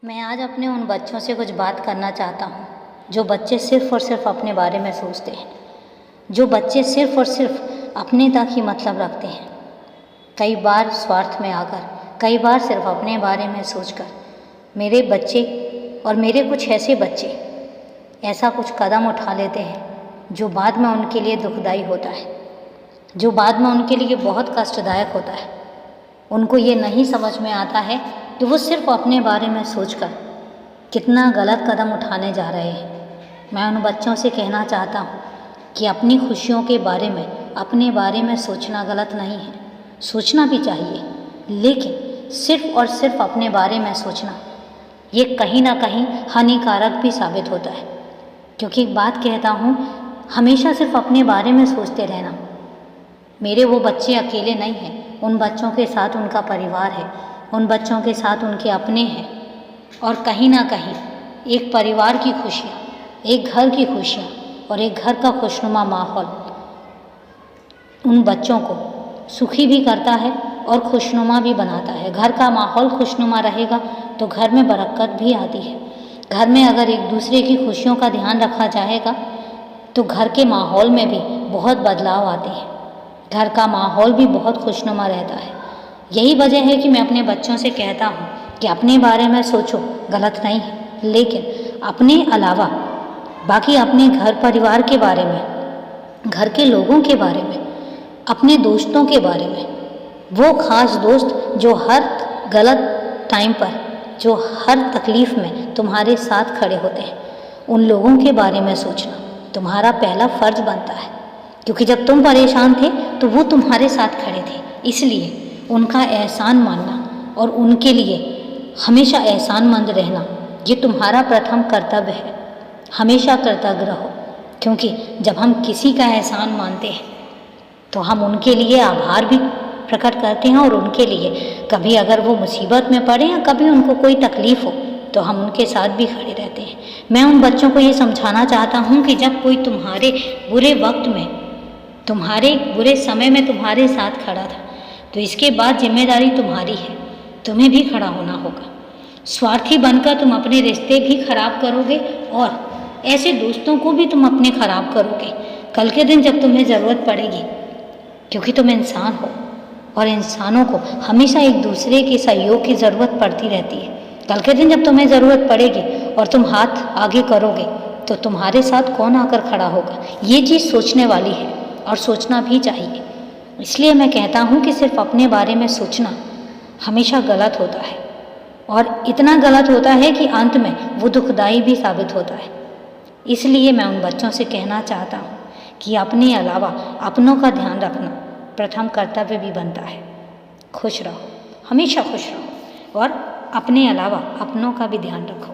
मैं आज अपने उन बच्चों से कुछ बात करना चाहता हूँ जो बच्चे सिर्फ़ और सिर्फ अपने बारे में सोचते हैं, जो बच्चे सिर्फ़ और सिर्फ अपने तक ही मतलब रखते हैं। कई बार स्वार्थ में आकर, कई बार सिर्फ अपने बारे में सोचकर मेरे बच्चे और मेरे कुछ ऐसे बच्चे ऐसा कुछ कदम उठा लेते हैं जो बाद में उनके लिए दुखदाई होता है, जो बाद में उनके लिए बहुत कष्टदायक होता है। उनको ये नहीं समझ में आता है कि वो सिर्फ अपने बारे में सोचकर कितना गलत कदम उठाने जा रहे हैं। मैं उन बच्चों से कहना चाहता हूँ कि अपनी खुशियों के बारे में, अपने बारे में सोचना गलत नहीं है, सोचना भी चाहिए, लेकिन सिर्फ और सिर्फ अपने बारे में सोचना ये कहीं ना कहीं हानिकारक भी साबित होता है। क्योंकि एक बात कहता हूँ, हमेशा सिर्फ अपने बारे में सोचते रहना। मेरे वो बच्चे अकेले नहीं हैं, उन बच्चों के साथ उनका परिवार है, उन बच्चों के साथ उनके अपने हैं, और कहीं ना कहीं एक परिवार की खुशियाँ, एक घर की खुशियाँ और एक घर का खुशनुमा माहौल उन बच्चों को सुखी भी करता है और खुशनुमा भी बनाता है। घर का माहौल खुशनुमा रहेगा तो घर में बरकत भी आती है। घर में अगर एक दूसरे की खुशियों का ध्यान रखा जाएगा तो घर के माहौल में भी बहुत बदलाव आते हैं, घर का माहौल भी बहुत खुशनुमा रहता है। यही वजह है कि मैं अपने बच्चों से कहता हूँ कि अपने बारे में सोचो, गलत नहीं है, लेकिन अपने अलावा बाकी अपने घर परिवार के बारे में, घर के लोगों के बारे में, अपने दोस्तों के बारे में, वो ख़ास दोस्त जो हर गलत टाइम पर, जो हर तकलीफ़ में तुम्हारे साथ खड़े होते हैं, उन लोगों के बारे में सोचना तुम्हारा पहला फ़र्ज बनता है। क्योंकि जब तुम परेशान थे तो वो तुम्हारे साथ खड़े थे, इसलिए उनका एहसान मानना और उनके लिए हमेशा एहसानमंद रहना ये तुम्हारा प्रथम कर्तव्य है। हमेशा कृतज्ञ रहो, क्योंकि जब हम किसी का एहसान मानते हैं तो हम उनके लिए आभार भी प्रकट करते हैं, और उनके लिए कभी अगर वो मुसीबत में पड़े या कभी उनको कोई तकलीफ़ हो तो हम उनके साथ भी खड़े रहते हैं। मैं उन बच्चों को ये समझाना चाहता हूँ कि जब कोई तुम्हारे बुरे वक्त में, तुम्हारे बुरे समय में तुम्हारे साथ खड़ा था तो इसके बाद जिम्मेदारी तुम्हारी है, तुम्हें भी खड़ा होना होगा। स्वार्थी बनकर तुम अपने रिश्ते भी खराब करोगे और ऐसे दोस्तों को भी तुम अपने खराब करोगे कल के दिन जब तुम्हें ज़रूरत पड़ेगी, क्योंकि तुम इंसान हो और इंसानों को हमेशा एक दूसरे के सहयोग की ज़रूरत पड़ती रहती है। कल के दिन जब तुम्हें ज़रूरत पड़ेगी और तुम हाथ आगे करोगे तो तुम्हारे साथ कौन आकर खड़ा होगा, ये चीज़ सोचने वाली है और सोचना भी चाहिए। इसलिए मैं कहता हूँ कि सिर्फ अपने बारे में सोचना हमेशा गलत होता है, और इतना गलत होता है कि अंत में वो दुखदाई भी साबित होता है। इसलिए मैं उन बच्चों से कहना चाहता हूँ कि अपने अलावा अपनों का ध्यान रखना प्रथम कर्तव्य भी बनता है। खुश रहो, हमेशा खुश रहो, और अपने अलावा अपनों का भी ध्यान रखो।